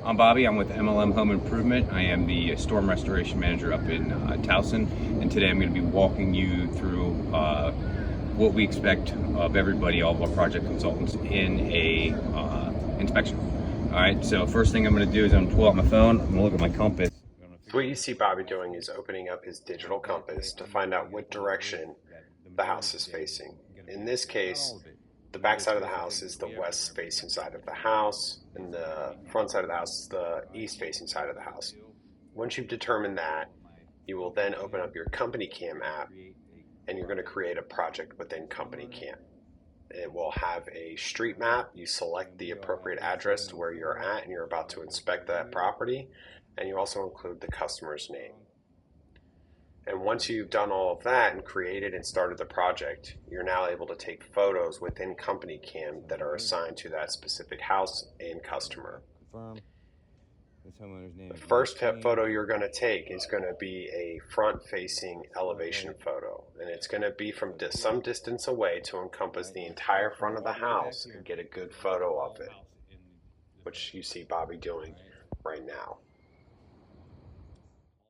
I'm Bobby. I'm with MLM Home Improvement. I am the storm restoration manager up in Towson, and today I'm going to be walking you through what we expect of everybody, all of our project consultants, in a inspection. All right. So first thing I'm going to do is I'm going to pull out my phone. I'm going to look at my compass. So what you see Bobby doing is opening up his digital compass to find out what direction the house is facing. In this case, the back side of the house is the west facing side of the house, and the front side of the house is the east facing side of the house. Once you've determined that, you will then open up your Company Cam app, and you're going to create a project within Company Cam. It will have a street map. You select the appropriate address to where you're at and you're about to inspect that property, and you also include the customer's name. And once you've done all of that and created and started the project, you're now able to take photos within Company Cam that are assigned to that specific house and customer. The first photo you're going to take is going to be a front-facing elevation photo, and it's going to be from some distance away to encompass the entire front of the house and get a good photo of it, which you see Bobby doing right now.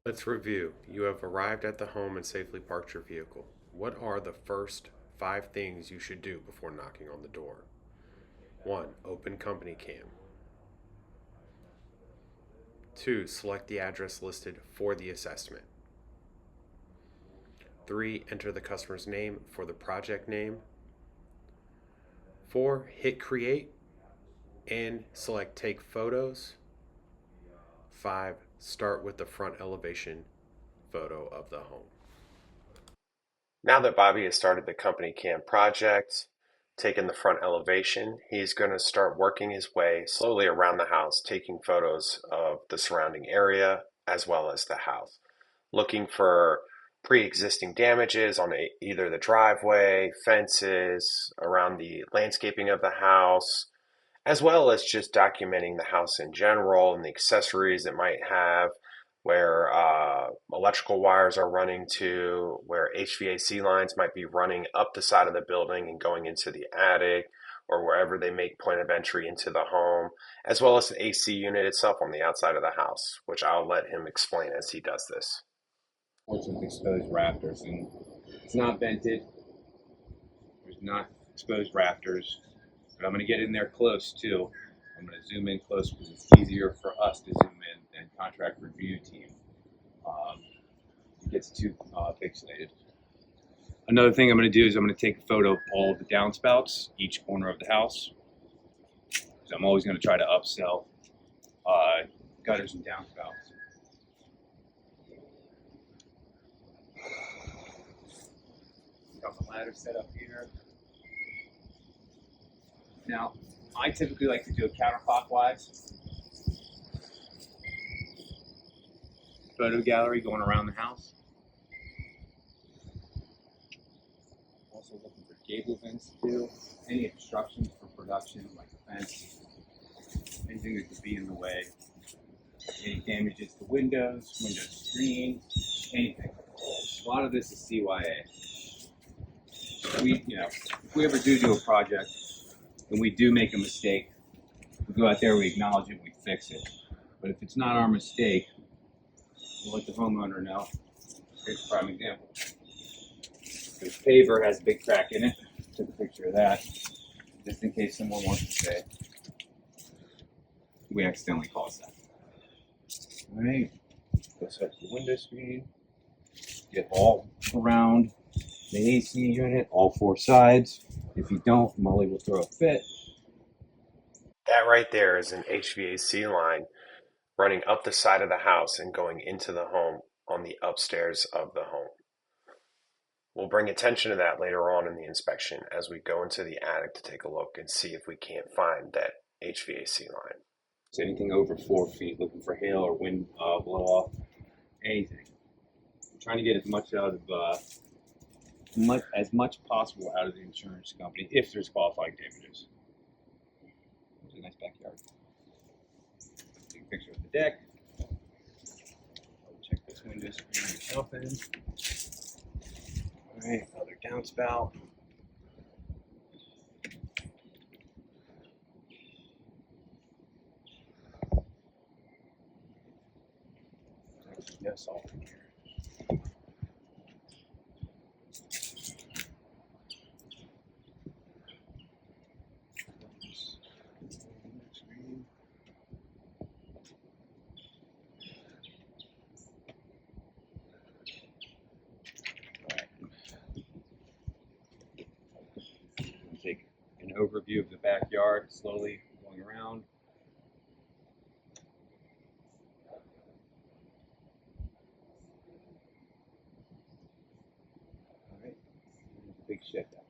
Let's review. You have arrived at the home and safely parked your vehicle. What are the first 5 things you should do before knocking on the door? 1. Open Company Cam. 2. Select the address listed for the assessment. 3. Enter the customer's name for the project name. 4. Hit Create and select Take Photos. 5. Start with the front elevation photo of the home. Now that Bobby has started the Company Cam project, taken the front elevation, he's going to start working his way slowly around the house, taking photos of the surrounding area as well as the house, looking for pre-existing damages on either the driveway, fences, around the landscaping of the house, as well as just documenting the house in general and the accessories it might have, where electrical wires are running to, where HVAC lines might be running up the side of the building and going into the attic, or wherever they make point of entry into the home, as well as the AC unit itself on the outside of the house, which I'll let him explain as he does this. With exposed rafters, and it's not vented. There's not exposed rafters. But I'm going to get in there close too. I'm going to zoom in close because it's easier for us to zoom in than contract review team. It gets too pixelated. Another thing I'm going to do is I'm going to take a photo of all of the downspouts, each corner of the house. So I'm always going to try to upsell gutters and downspouts. Got my ladder set up here. Now, I typically like to do it counterclockwise. Photo gallery going around the house. Also looking for gable vents too. Any obstructions for production, like a fence, anything that could be in the way. Any damages to windows, window screens, anything. A lot of this is CYA. If we ever do a project, and we do make a mistake, we go out there, we acknowledge it, we fix it. But if it's not our mistake, we'll let the homeowner know. Here's a prime example. This paver has a big crack in it. Took a picture of that, just in case someone wants to say we accidentally caused that. All right, go set the window screen. Get all around the AC unit, all 4 sides. If you don't, Molly will throw a fit. That right there is an HVAC line running up the side of the house and going into the home on the upstairs of the home. We'll bring attention to that later on in the inspection as we go into the attic to take a look and see if we can't find that HVAC line. So anything over 4 feet, looking for hail or wind blow off, anything. I'm trying to get as much out of as much possible out of the insurance company if there's qualifying damages. There's a nice backyard. Take a picture of the deck. Check this window screen yourself in. All right, another downspout. Yes, all in here. Take an overview of the backyard, slowly going around. All right, big shed down.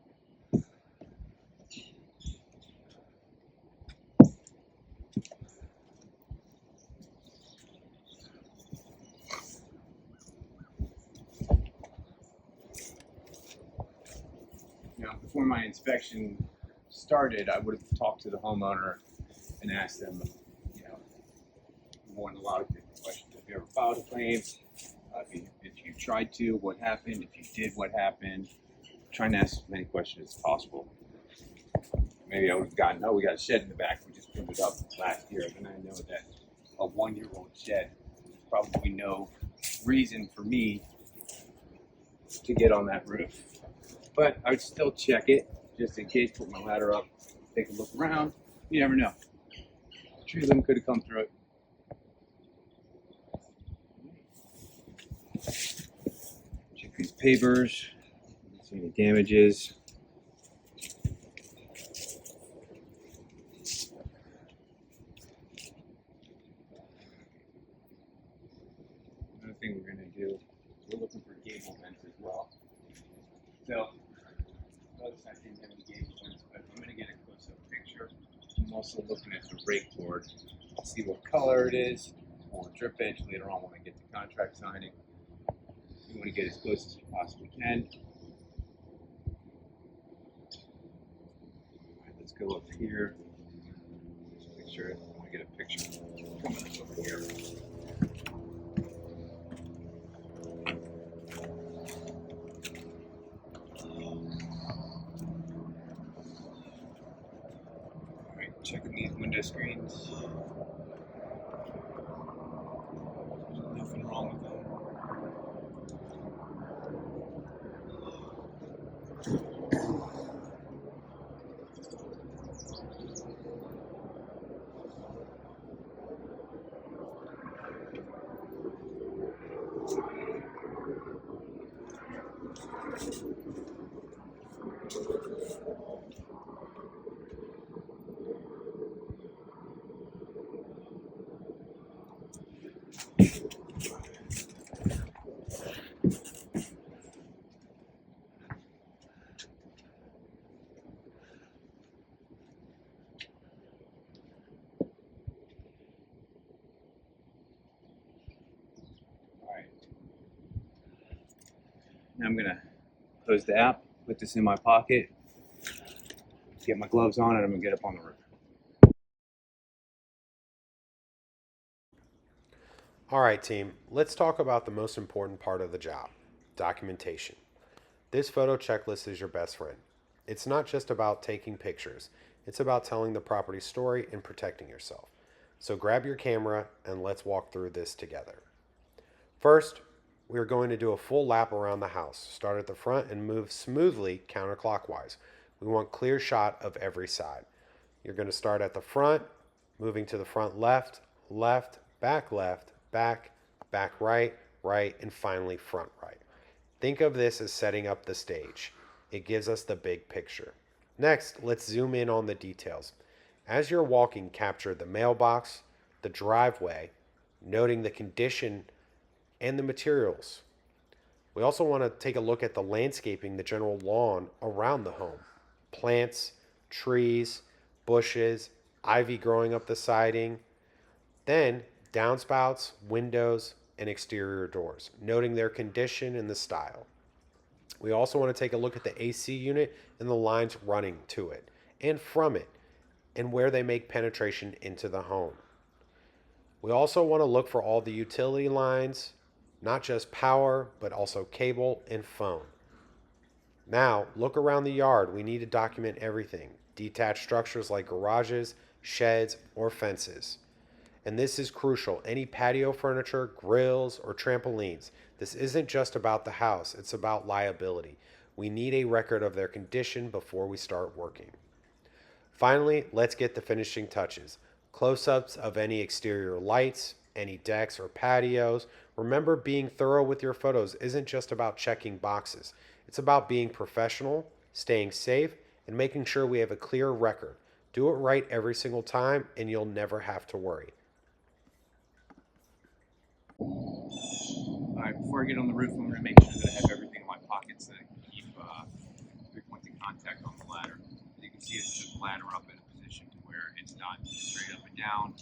Now, before my inspection started, I would have talked to the homeowner and asked them, one, a lot of different questions. Have you ever filed a claim? If you tried to, what happened? If you did, what happened? Trying to ask as many questions as possible. Maybe I would have gotten, oh, we got a shed in the back. We just put it up last year. Then I know that a 1-year-old shed, there's probably no reason for me to get on that roof. But I would still check it just in case, put my ladder up, take a look around. You never know. A tree limb could have come through it. Check these pavers, see any damages. Another thing we're going to do, we're looking for gable vents as well. So, notice I didn't have any gable vents, but I'm going to get a close-up picture. I'm also looking at the rake board to see what color it is, or drip edge later on when I get the contract signing. You want to get as close as you possibly can. All right, let's go up here. Just make sure I want to get a picture coming up over here. All right, checking these window screens. There's nothing wrong with them. All right. Now I'm gonna close the app, put this in my pocket, get my gloves on, and I'm gonna get up on the roof. All right, team, let's talk about the most important part of the job, documentation. This photo checklist is your best friend. It's not just about taking pictures, it's about telling the property story and protecting yourself. So grab your camera and let's walk through this together. First, we are going to do a full lap around the house. Start at the front and move smoothly counterclockwise. We want clear shot of every side. You're going to start at the front, moving to the front left, left, back, back right, right, and finally front right. Think of this as setting up the stage. It gives us the big picture. Next, let's zoom in on the details. As you're walking, capture the mailbox, the driveway, noting the condition and the materials. We also want to take a look at the landscaping, the general lawn around the home. Plants, trees, bushes, ivy growing up the siding. Then downspouts, windows, and exterior doors, noting their condition and the style. We also want to take a look at the AC unit and the lines running to it and from it and where they make penetration into the home. We also want to look for all the utility lines, not just power, but also cable and phone. Now, look around the yard. We need to document everything. Detached structures like garages, sheds, or fences. And this is crucial. Any patio furniture, grills, or trampolines. This isn't just about the house, it's about liability. We need a record of their condition before we start working. Finally, let's get the finishing touches. Close ups of any exterior lights, any decks or patios. Remember, being thorough with your photos isn't just about checking boxes, it's about being professional, staying safe, and making sure we have a clear record. Do it right every single time, and you'll never have to worry. All right, before I get on the roof, I'm going to make sure that I have everything in my pockets that I can keep 3 points of contact on the ladder. As you can see, it's just the ladder up in a position to where it's not straight up and down.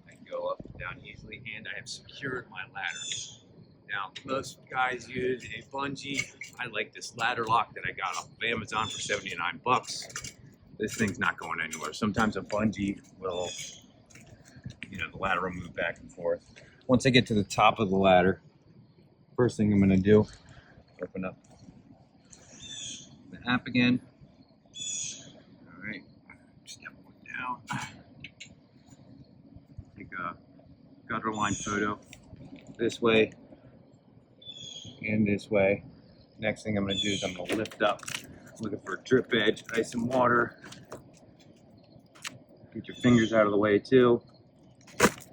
I can go up and down easily, and I have secured my ladder. Now, most guys use a bungee. I like this ladder lock that I got off of Amazon for 79 bucks. This thing's not going anywhere. Sometimes a bungee will, the ladder will move back and forth. Once I get to the top of the ladder, first thing I'm going to do, open up the app again. All right, step one down. Take a gutter line photo this way and this way. Next thing I'm going to do is I'm going to lift up, looking for a drip edge, ice and water. Get your fingers out of the way too.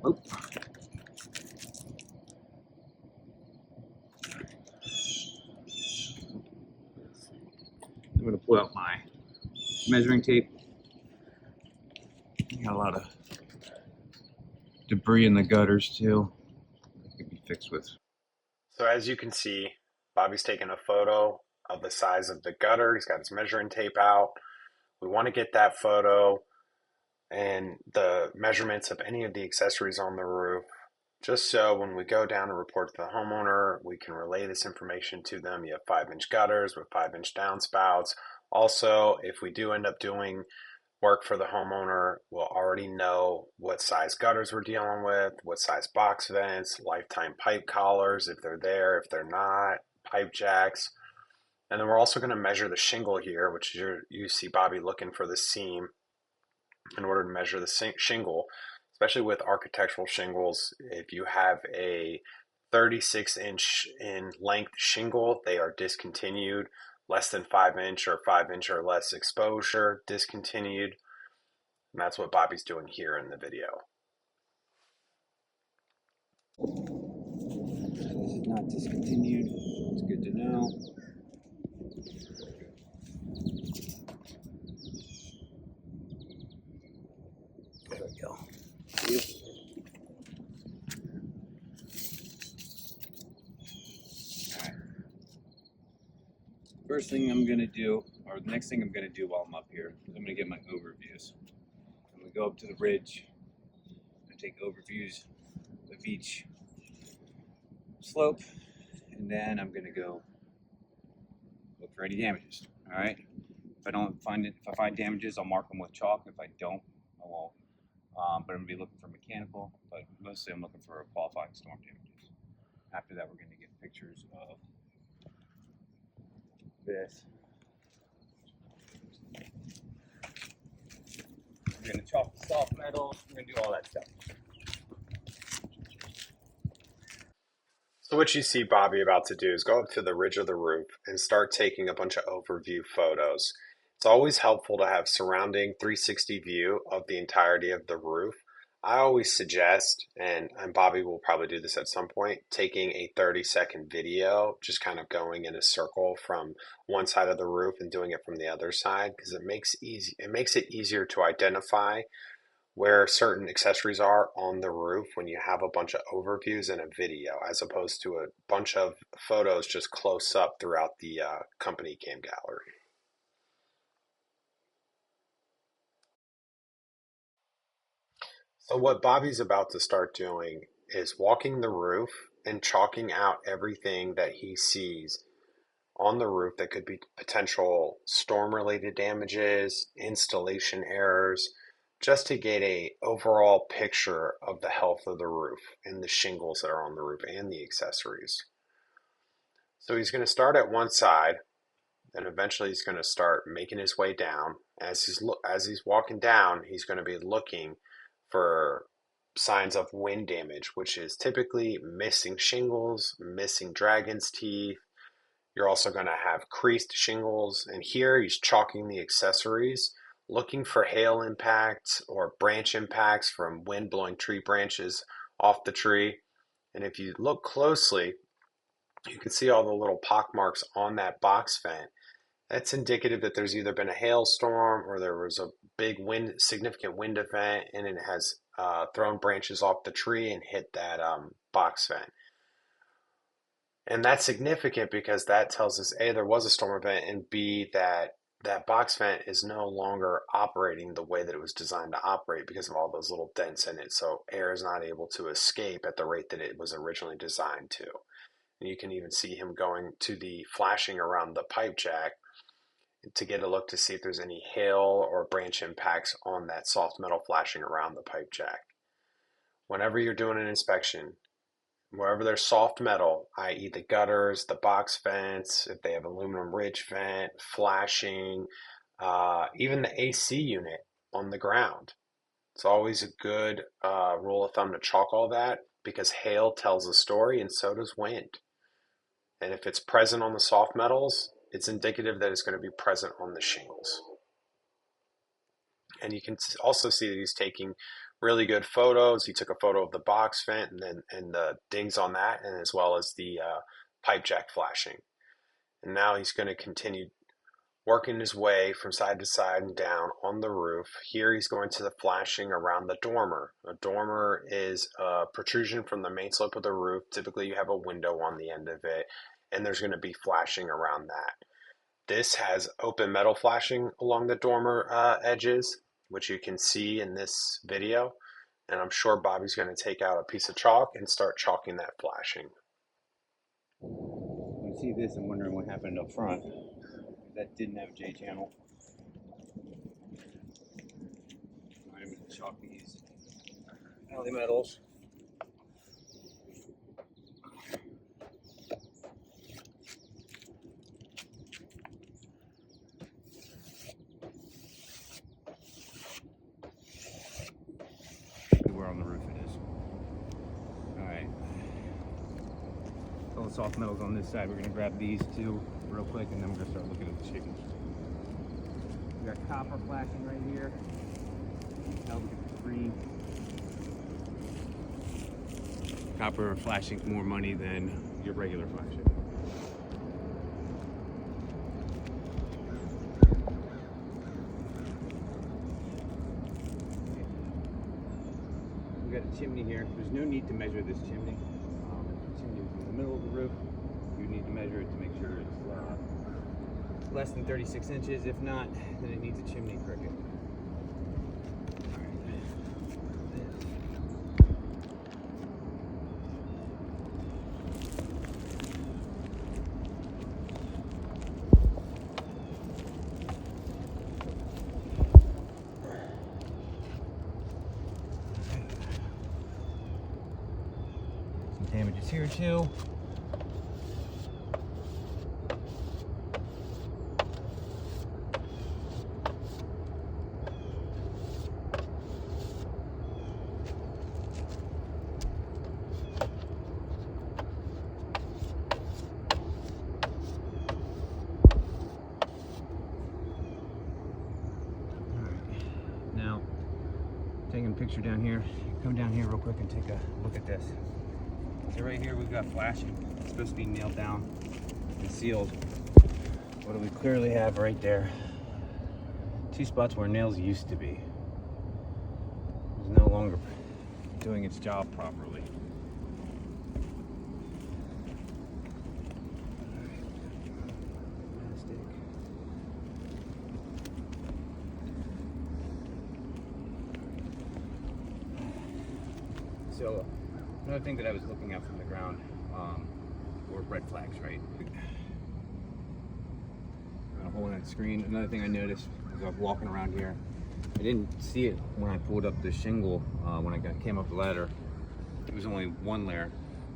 Oh. I'm going to pull out my measuring tape. Got a lot of debris in the gutters too. It could be fixed with. So as you can see, Bobby's taking a photo of the size of the gutter. He's got his measuring tape out. We want to get that photo and the measurements of any of the accessories on the roof, just so when we go down and report to the homeowner, we can relay this information to them. You have 5-inch gutters with 5-inch downspouts. Also, if we do end up doing work for the homeowner, we'll already know what size gutters we're dealing with, what size box vents, lifetime pipe collars, if they're there, if they're not, pipe jacks. And then we're also going to measure the shingle here, which you see Bobby looking for the seam in order to measure the shingle, especially with architectural shingles. If you have a 36-inch in length shingle, they are discontinued. Less than 5-inch or 5-inch or less exposure, discontinued. And that's what Bobby's doing here in the video. This is not discontinued. It's good to know. There we go. Alright. First thing I'm going to do, or the next thing I'm going to do while I'm up here, is I'm going to get my overviews. I'm going to go up to the ridge and take overviews of each slope, and then I'm going to go look for any damages. Alright? If I find damages, I'll mark them with chalk. If I don't, I won't. But I'm going to be looking for mechanical, but mostly I'm looking for qualifying storm damages. After that, we're going to get pictures of this. We're going to chalk the soft metal. We're going to do all that stuff. So what you see Bobby about to do is go up to the ridge of the roof and start taking a bunch of overview photos. It's always helpful to have surrounding 360 view of the entirety of the roof. I always suggest, and Bobby will probably do this at some point, taking a 30-second video, just kind of going in a circle from one side of the roof and doing it from the other side, because it makes it easier to identify where certain accessories are on the roof when you have a bunch of overviews in a video, as opposed to a bunch of photos just close up throughout the company cam gallery. So what Bobby's about to start doing is walking the roof and chalking out everything that he sees on the roof that could be potential storm-related damages, installation errors, just to get a overall picture of the health of the roof and the shingles that are on the roof and the accessories. So he's going to start at one side, and eventually he's going to start making his way down. As he's walking down, he's going to be looking for signs of wind damage, which is typically missing shingles, missing dragon's teeth. You're also going to have creased shingles, and here he's chalking the accessories, looking for hail impacts or branch impacts from wind blowing tree branches off the tree. And if you look closely, you can see all the little pock marks on that box vent. That's indicative that there's either been a hailstorm or there was a big wind, significant wind event, and it has thrown branches off the tree and hit that box vent. And that's significant because that tells us A, there was a storm event, and B, that that box vent is no longer operating the way that it was designed to operate because of all those little dents in it. So air is not able to escape at the rate that it was originally designed to. And you can even see him going to the flashing around the pipe jack to get a look to see if there's any hail or branch impacts on that soft metal flashing around the pipe jack. Whenever you're doing an inspection, wherever there's soft metal, i.e. the gutters, the box vents, if they have aluminum ridge vent, flashing, even the AC unit on the ground, it's always a good rule of thumb to chalk all that because hail tells a story and so does wind. And if it's present on the soft metals, it's indicative that it's going to be present on the shingles. And you can also see that he's taking really good photos. He took a photo of the box vent and the dings on that, and as well as the pipe jack flashing. And now he's going to continue working his way from side to side and down on the roof. Here he's going to the flashing around the dormer. A dormer is a protrusion from the main slope of the roof. Typically you have a window on the end of it, and there's going to be flashing around that. This has open metal flashing along the dormer edges, which you can see in this video. And I'm sure Bobby's going to take out a piece of chalk and start chalking that flashing. You see this, I'm wondering what happened up front. That didn't have a J channel. I'm going to chalk these alley metals. Where on the roof it is. Alright. All the soft metals on this side. We're going to grab these two real quick and then we're going to start looking at the shingles. We got copper flashing right here. Now look at the green. Copper flashing's more money than your regular flashing. We got a chimney here. There's no need to measure this chimney. The chimney is in the middle of the roof. You need to measure it to make sure it's less than 36 inches. If not, then it needs a chimney cricket. Damages here too. Now, taking a picture down here. Come down here real quick and take a look at this. So right here we've got flashing. It's supposed to be nailed down and sealed. What do we clearly have right there? Two spots where nails used to be. It's no longer doing its job properly. So another thing that I was looking at from the ground were red flags, right? A hole in that screen. Another thing I noticed as I was walking around here, I didn't see it when I pulled up the shingle when I came up the ladder. It was only one layer,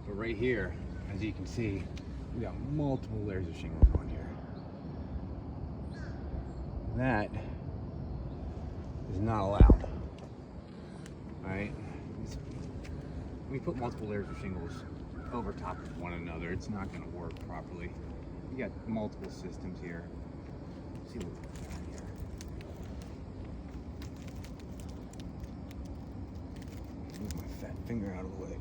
but right here, as you can see, we got multiple layers of shingles on here. That is not allowed. All right. we put multiple layers of shingles over top of one another, it's not going to work properly. You got multiple systems here. Let's see what's going on here. Move my fat finger out of the way.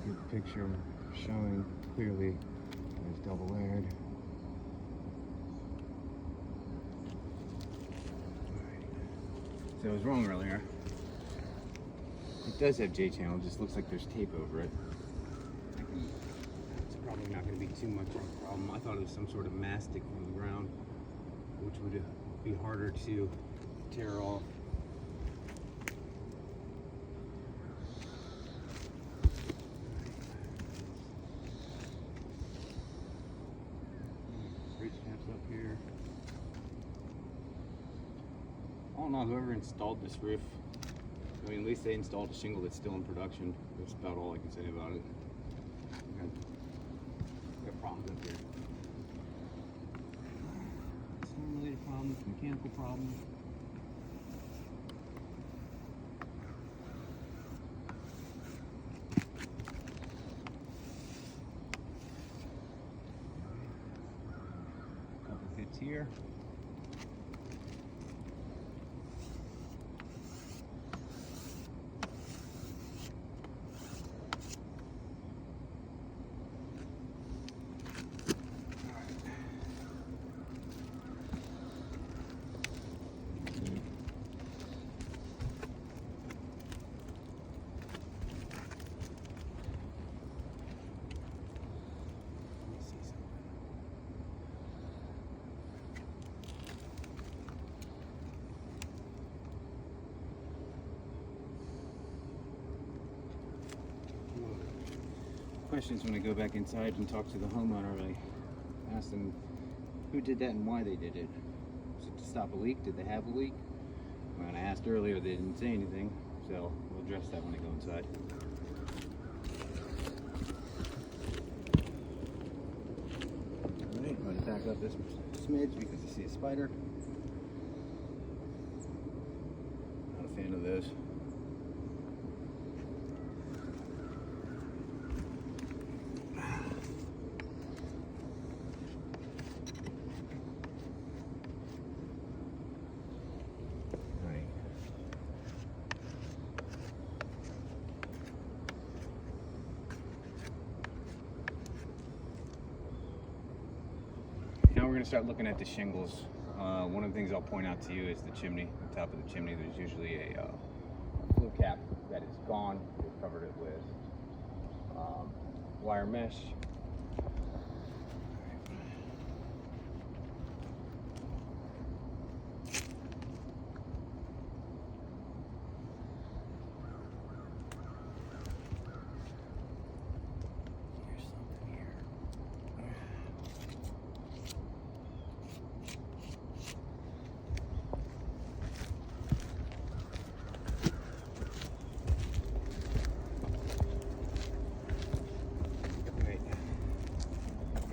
Good picture showing clearly it's double layered. So I was wrong earlier. It does have J-channel, it just looks like there's tape over it. It's probably not going to be too much of a problem. I thought it was some sort of mastic from the ground, which would be harder to tear off. Bridge caps up here. All in all, whoever installed this roof, I mean, at least they installed a shingle that's still in production. That's about all I can say about it. Got problems up here. Storm-related problems, mechanical problems. Couple fits here. Questions when I go back inside and talk to the homeowner. I ask them who did that and why they did it. Was it to stop a leak? Did they have a leak? When I asked earlier, they didn't say anything, so we'll address that when I go inside. Alright, I'm going to back up this smidge because I see a spider. Not a fan of those. Now we're going to start looking at the shingles. One of the things I'll point out to you is the chimney. On top of the chimney, there's usually a flue cap that is gone. We've covered it with wire mesh.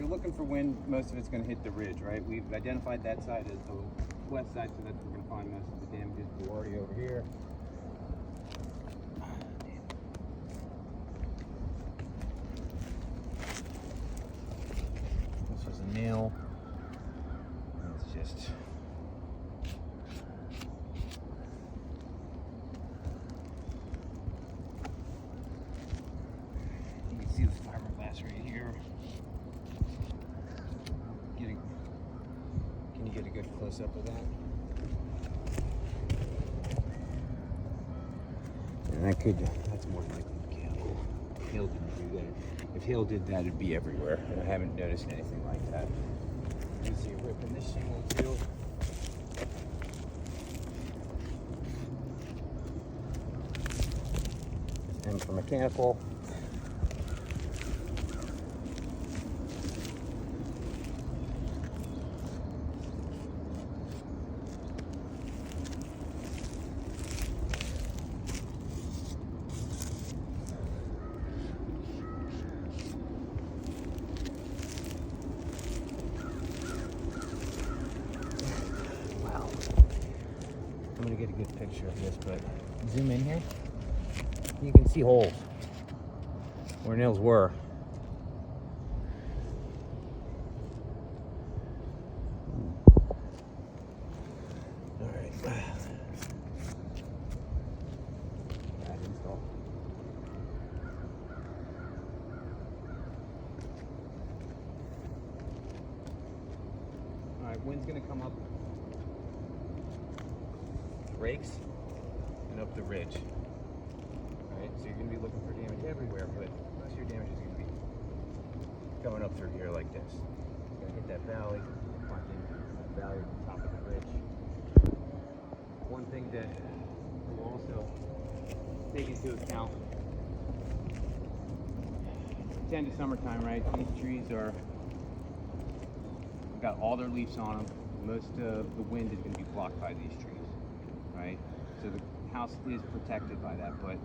Looking for when most of it's going to hit the ridge, right? We've identified that side as the west side, so that's where we're going to find most of the damages. We're already over here. This was a nail. It's just you can see the fiberglass right here. Can you get a good close-up of that? And that's more than likely mechanical. Hail didn't do that. If hail did that, it'd be everywhere. And I haven't noticed anything like that. You can see a rip in this shingle too. And for mechanical, get a good picture of this, but zoom in here. You can see holes where nails were. All right. All right, wind's gonna come up, brakes, and up the ridge. All right, so you're gonna be looking for damage everywhere, but most of your damage is gonna be coming up through here like this. You're gonna hit that valley, punching that valley at the top of the ridge. One thing that we'll also take into account, it's into summertime, right? These trees are got all their leaves on them. Most of the wind is going to be blocked by these trees, right? So the house is protected by that, but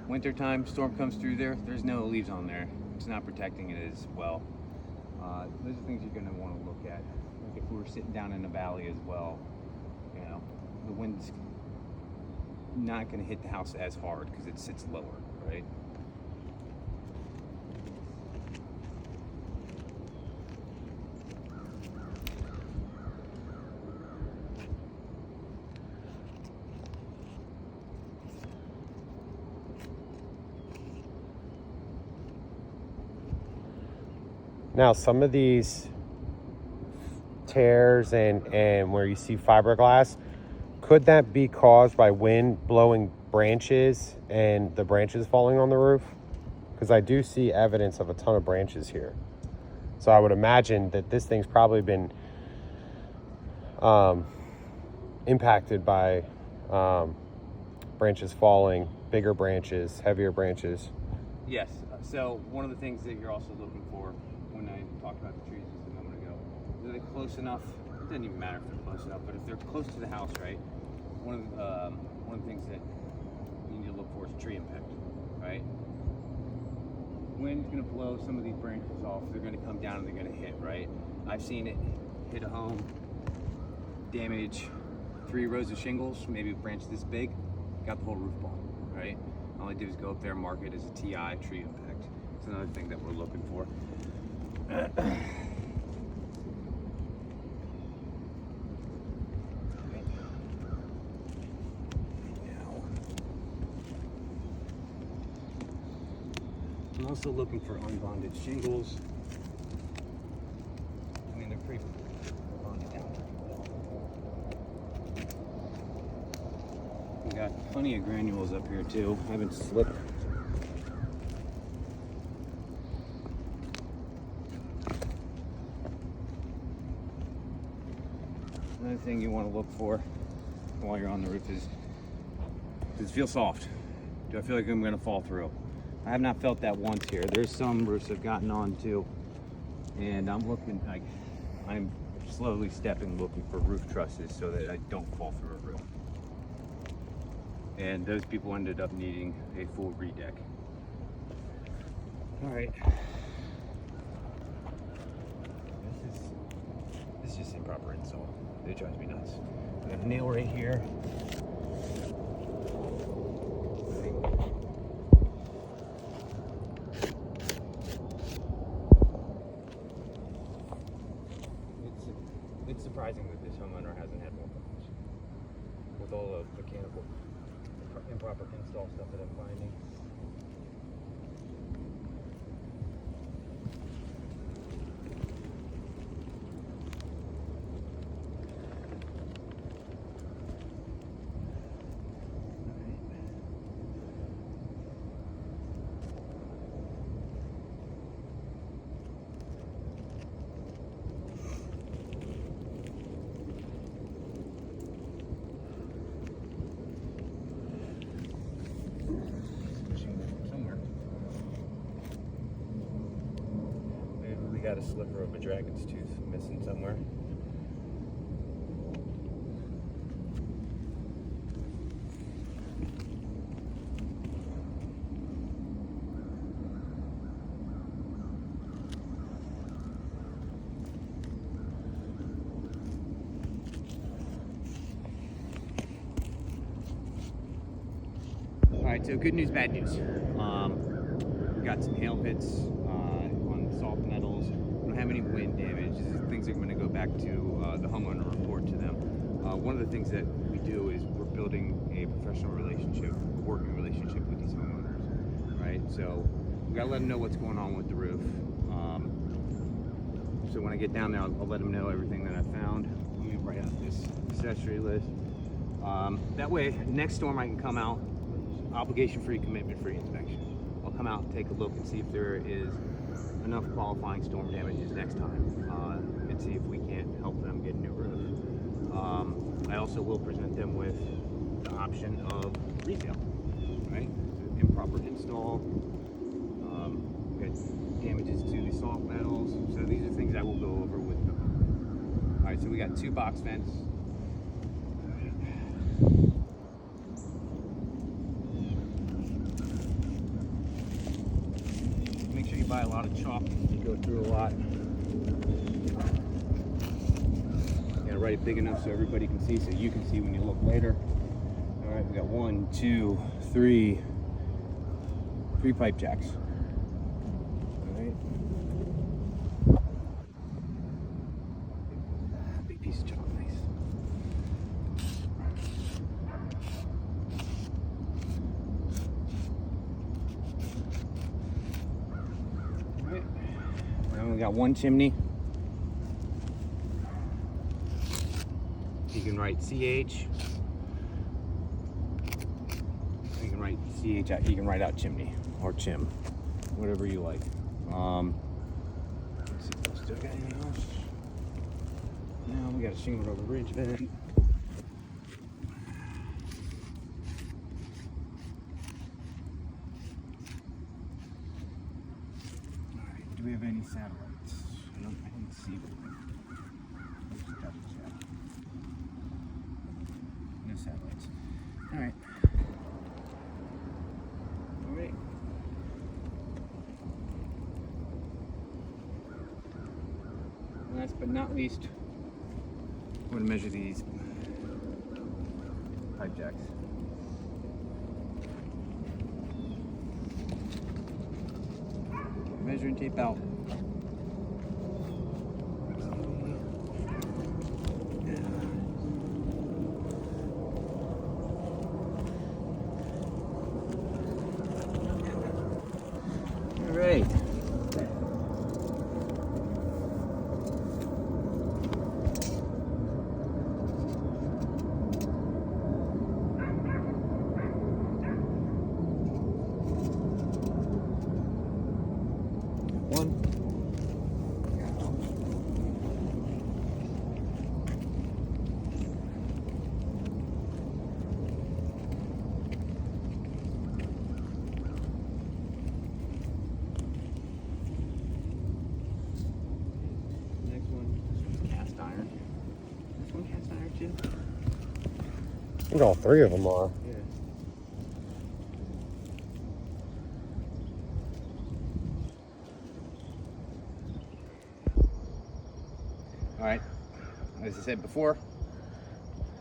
wintertime, storm comes through there, there's no leaves on there. It's not protecting it as well. Those are things you're going to want to look at. Like if we were sitting down in a valley as well, you know, the wind's not going to hit the house as hard because it sits lower, right? Now, some of these tears and where you see fiberglass, could that be caused by wind blowing branches and the branches falling on the roof? Because I do see evidence of a ton of branches here. So I would imagine that this thing's probably been impacted by branches falling, bigger branches, heavier branches. Yes. So one of the things that you're also looking for when I talked about the trees just a moment ago, are they close enough? It doesn't even matter if they're close enough, but if they're close to the house, right? One of the things that you need to look for is tree impact, right? Wind's gonna blow some of these branches off. They're gonna come down and they're gonna hit, right? I've seen it hit a home, damage 3 rows of shingles, maybe a branch this big, got the whole roof blown, right? All I do is go up there and mark it as a TI, tree impact. It's another thing that we're looking for. I'm also looking for unbonded shingles. I mean, they're pretty bonded down. We got plenty of granules up here too. I haven't slipped. Another thing you want to look for while you're on the roof is, does it feel soft? Do I feel like I'm going to fall through? I have not felt that once here. There's some roofs I've gotten on too, and I'm looking like I'm slowly stepping, looking for roof trusses so that I don't fall through a roof. And those people ended up needing a full redeck. All right. This is just improper install. It drives me nuts. I got a nail right here. It's surprising that this homeowner hasn't had more problems with all the mechanical improper install stuff that I'm finding. Got a sliver of a dragon's tooth missing somewhere. right, so good news, bad news. We got some hail hits on the soft metals. We don't have any wind damage. These are things that are going to go back to the homeowner, report to them. One of the things that we do is we're building a professional relationship, a working relationship with these homeowners, right? So we got to let them know what's going on with the roof. So when I get down there, I'll let them know everything that I found. Let me write out this accessory list. That way, next storm I can come out, obligation-free, commitment-free inspection. I'll come out and take a look and see if there is enough qualifying storm damages next time, and see if we can't help them get a new roof. I also will present them with the option of retail, right? Improper install, we got damages to the soft metals. So these are things I will go over with them. All right, so we got 2 box vents. Make sure you buy a lot of chalk. You go through a lot. You gotta write it big enough so everybody can see, so you can see when you look later. All right, we got 1, 2, 3 pipe jacks. All right. Big piece of chalk, nice. All right. And we got 1 chimney. You can write CH. You can write CH out. You can write out chimney or chim, whatever you like. Let's see if we still got anything else. Now we got a shingled over ridge vent. All right. Do we have any satellites? I didn't see them. Let's double check. No satellites. All right. All right. Last but not least, I'm going to measure these pipe jacks. Measuring tape out. All right. I think all 3 of them are. Yeah. All right. As I said before,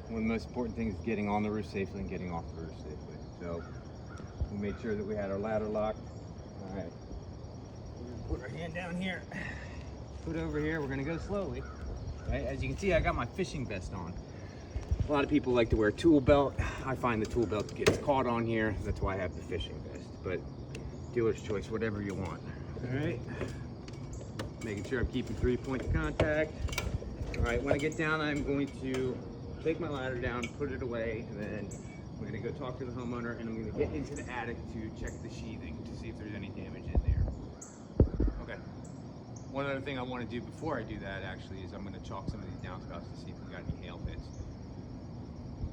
one of the most important things is getting on the roof safely and getting off the roof safely. So we made sure that we had our ladder locked. All right. We're gonna put our hand down here. Put over here. We're gonna go slowly. Right? As you can see, I got my fishing vest on. A lot of people like to wear a tool belt. I find the tool belt gets caught on here. That's why I have the fishing vest. But dealer's choice, whatever you want. All right. Making sure I'm keeping 3 points of contact. All right, when I get down, I'm going to take my ladder down, put it away, and then we're gonna go talk to the homeowner, and I'm gonna get into the attic to check the sheathing to see if there's any damage in there. Okay. One other thing I want to do before I do that actually is I'm gonna chalk some of these downspouts to see if we got any hail hits.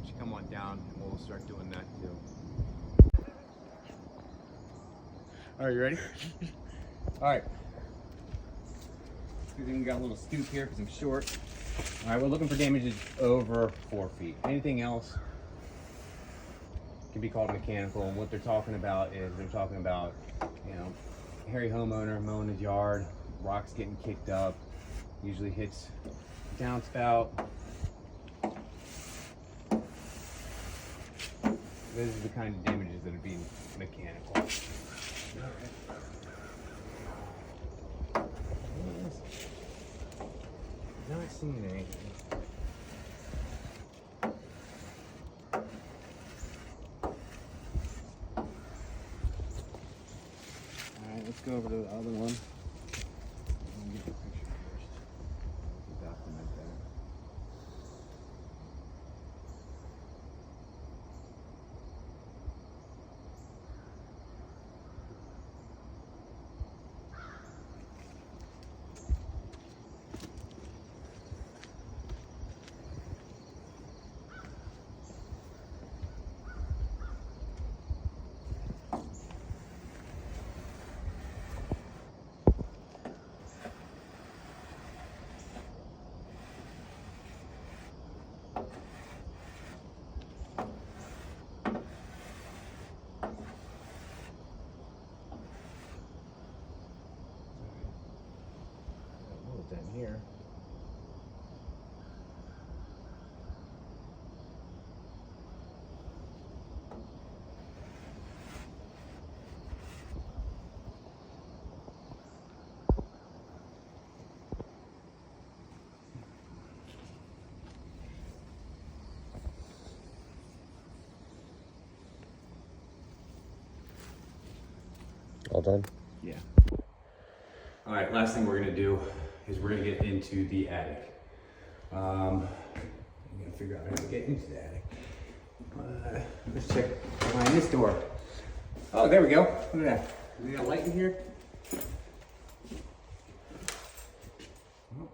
So come on down, and we'll start doing that too. All right, you ready? All right. We got a little stoop here because I'm short. All right, we're looking for damages over 4 feet. Anything else can be called mechanical. And what they're talking about is they're talking about, you know, hairy homeowner mowing his yard, rocks getting kicked up, usually hits downspout. those are the kind of damages that are being mechanical. Alright. Not seeing anything. Alright, let's go over to the other one. Let me get the picture first. Document that. Down here. All done? Yeah. All right, last thing we're gonna do is we're gonna get into the attic. I'm gonna figure out how to get into the attic. Let's check behind this door. Oh, there we go. Look at that. We got a light in here. Oh.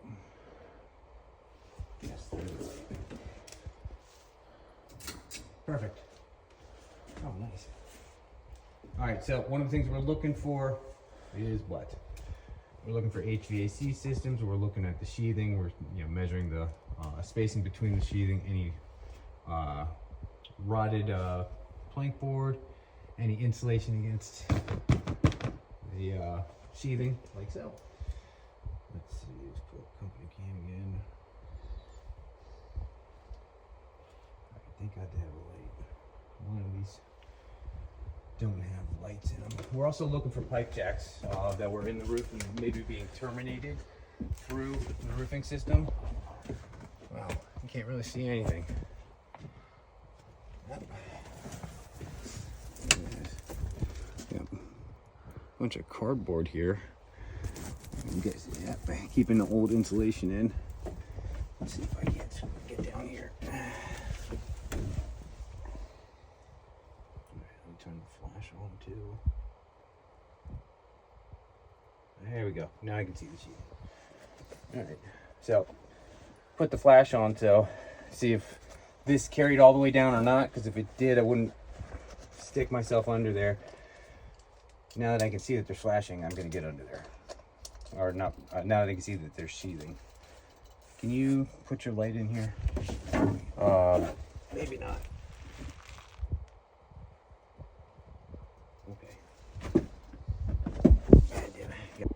Yes, there's a light. Perfect. Oh, nice. All right, so one of the things we're looking for is what? We're looking for HVAC systems. We're looking at the sheathing. We're measuring the spacing between the sheathing, any rotted plank board, any insulation against the sheathing, like so. Let's see, let's put company cam again. I think I did have a light. One of these don't have lights in them. We're also looking for pipe jacks that were in the roof and maybe being terminated through the roofing system. Wow, you can't really see anything. Yep. Yep. Bunch of cardboard here. You guys, yep, keeping the old insulation in. Let's see if I can't get down here. Turn the flash on too. There we go. Now I can see the sheet. All right. So put the flash on to see if this carried all the way down or not. Because if it did, I wouldn't stick myself under there. Now that I can see that they're flashing, I'm gonna get under there. Or not. Now that I can see that they're sheathing. Can you put your light in here? Maybe not. Okay. Yep.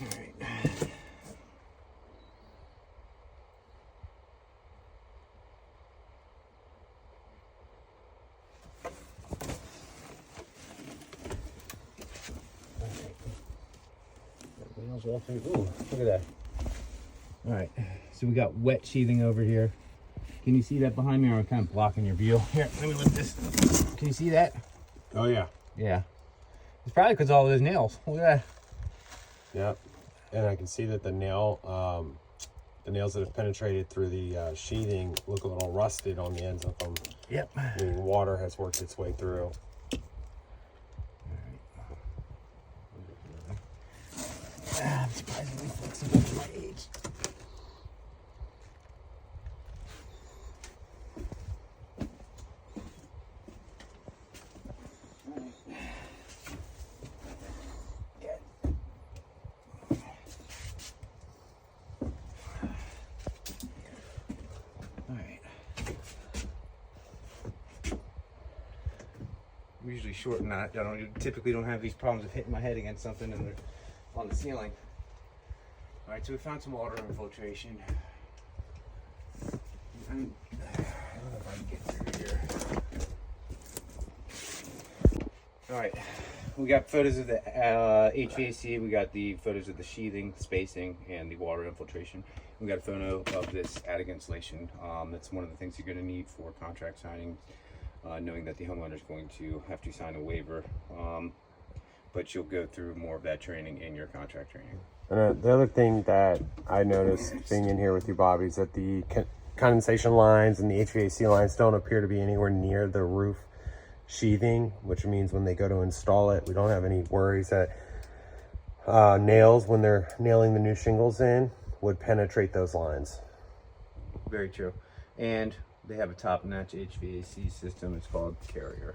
All right. All through. Ooh, look at that. All right, so we got wet sheathing over here. Can you see that behind me, or I'm kind of blocking your view? Here, let me lift this. Can you see that? Oh yeah. Yeah. It's probably because all those nails. Look at that. Yep. And I can see that the nails that have penetrated through the sheathing look a little rusted on the ends of them. Yep. Meaning water has worked its way through. I'm surprisingly flexible for my age. All right. relatively short, and I typically don't have these problems of hitting my head against something and they're on the ceiling. All right, so we found some water infiltration. I don't know if I can get through here. All right, we got photos of the HVAC. We got the photos of the sheathing, spacing, and the water infiltration. We got a photo of this attic insulation. That's one of the things you're going to need for contract signing, knowing that the homeowner is going to have to sign a waiver. But you'll go through more of that training in your contract training. And the other thing that I noticed being in here with you, Bobby, is that the condensation lines and the HVAC lines don't appear to be anywhere near the roof sheathing, which means when they go to install it, we don't have any worries that nails, when they're nailing the new shingles in, would penetrate those lines. Very true. And they have a top-notch HVAC system. It's called Carrier.